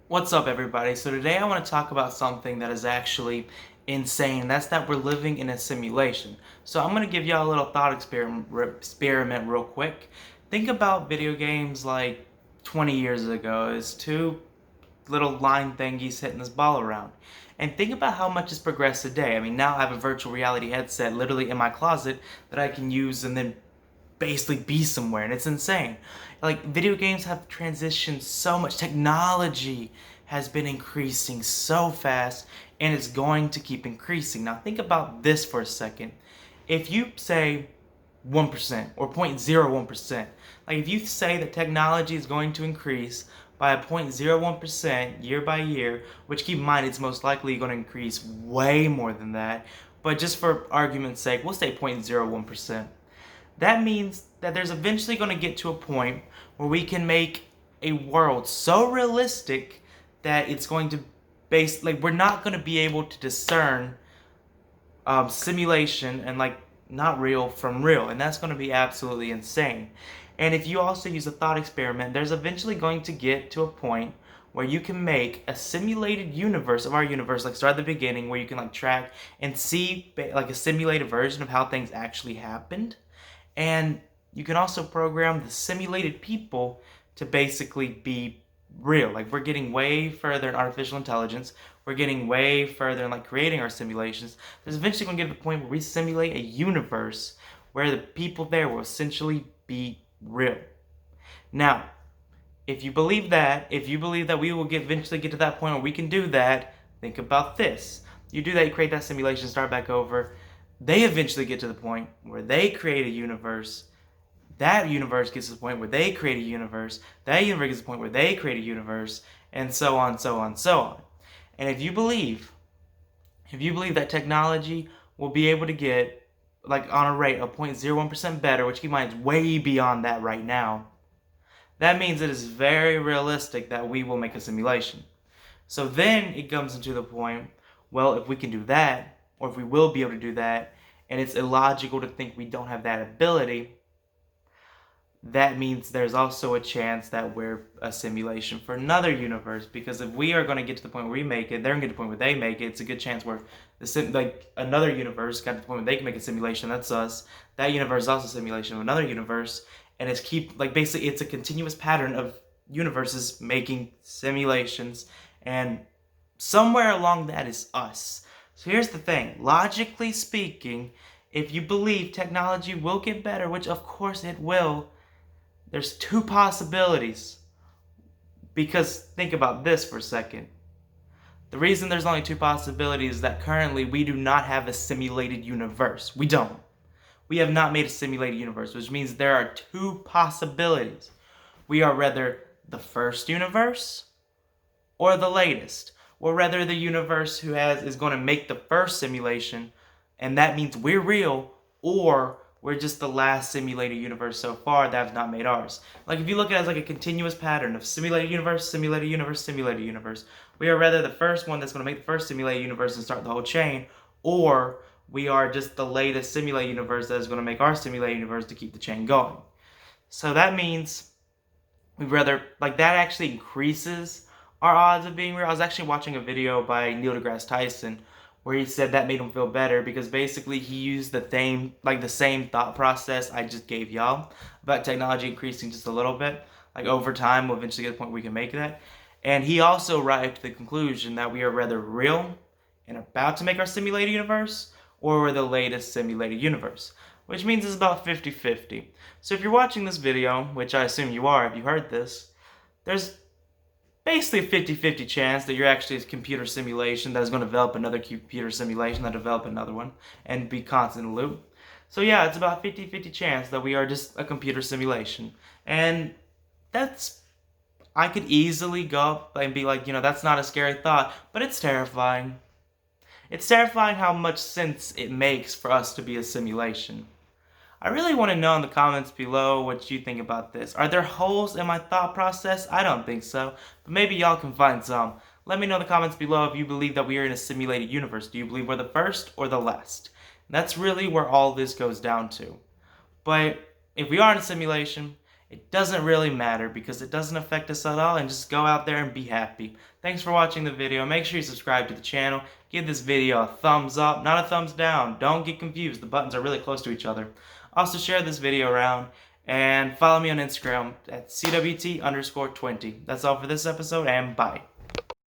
What's up, everybody? So today I want to talk about something that is actually insane. That's that we're living in a simulation. So I'm going to give y'all a little thought experiment real quick. Think about video games like 20 years ago as two little line thingies hitting this ball around. And think about how much has progressed today. I mean, now I have a virtual reality headset literally in my closet that I can use and then basically be somewhere, and it's insane. Like, video games have transitioned so much. Technology has been increasing so fast, and it's going to keep increasing. Now think about this for a second. If you say 1% or 0.01%, like if you say that technology is going to increase by a 0.01% year by year, which keep in mind it's most likely going to increase way more than that, but just for argument's sake, we'll say 0.01%. That means that there's eventually going to get to a point where we can make a world so realistic that it's going to we're not going to be able to discern simulation and like not real from real, and that's going to be absolutely insane. And if you also use a thought experiment, there's eventually going to get to a point where you can make a simulated universe of our universe, like start at the beginning, where you can like track and see like a simulated version of how things actually happened. And you can also program the simulated people to basically be real. Like, we're getting way further in artificial intelligence. We're getting way further in like creating our simulations. There's eventually going to get to the point where we simulate a universe where the people there will essentially be real. Now, if you believe that we will eventually get to that point where we can do that, think about this. You do that, you create that simulation, start back over. They eventually get to the point where they create a universe. That universe gets to the point where they create a universe. That universe gets to the point where they create a universe, and so on, so on, so on. And if you believe that technology will be able to get like on a rate of 0.01% better, which keep in mind is way beyond that right now, that means it is very realistic that we will make a simulation. So then it comes into the point, well, if we can do that, or if we will be able to do that, and it's illogical to think we don't have that ability, that means there's also a chance that we're a simulation for another universe. Because if we are going to get to the point where we make it, they're going to get to the point where they make it. It's a good chance where another universe got to the point where they can make a simulation. That's us. That universe is also a simulation of another universe, and basically it's a continuous pattern of universes making simulations, and somewhere along that is us. So here's the thing. Logically speaking, if you believe technology will get better, which of course it will, there's two possibilities. Because think about this for a second. The reason there's only two possibilities is that currently we do not have a simulated universe. We don't. We have not made a simulated universe, which means there are two possibilities. We are rather the first universe or the latest, or rather the universe is going to make the first simulation, and that means we're real, or we're just the last simulated universe so far that have not made ours. Like, if you look at it as like a continuous pattern of simulated universe, simulated universe, simulated universe, we are rather the first one that's going to make the first simulated universe and start the whole chain, or we are just the latest simulated universe that is going to make our simulated universe to keep the chain going. So that means that actually increases our odds of being real. I was actually watching a video by Neil Degrass Tyson where he said that made him feel better because basically he used the same thought process I just gave y'all about technology increasing just a little bit. Like, over time, we'll eventually get to the point where we can make that. And he also arrived to the conclusion that we are rather real and about to make our simulated universe, or we're the latest simulated universe, which means it's about 50-50. So if you're watching this video, which I assume you are if you heard this, there's basically a 50-50 chance that you're actually a computer simulation that is going to develop another computer simulation that develop another one and be constant in loop. So yeah, it's about 50-50 chance that we are just a computer simulation. And I could easily go up and be like, that's not a scary thought, but it's terrifying. It's terrifying how much sense it makes for us to be a simulation. I really want to know in the comments below what you think about this. Are there holes in my thought process? I don't think so, but maybe y'all can find some. Let me know in the comments below if you believe that we are in a simulated universe. Do you believe we're the first or the last? That's really where all this goes down to. But if we are in a simulation, it doesn't really matter because it doesn't affect us at all, and just go out there and be happy. Thanks for watching the video. Make sure you subscribe to the channel. Give this video a thumbs up, not a thumbs down. Don't get confused. The buttons are really close to each other. Also share this video around and follow me on Instagram at CWT_20. That's all for this episode, and bye.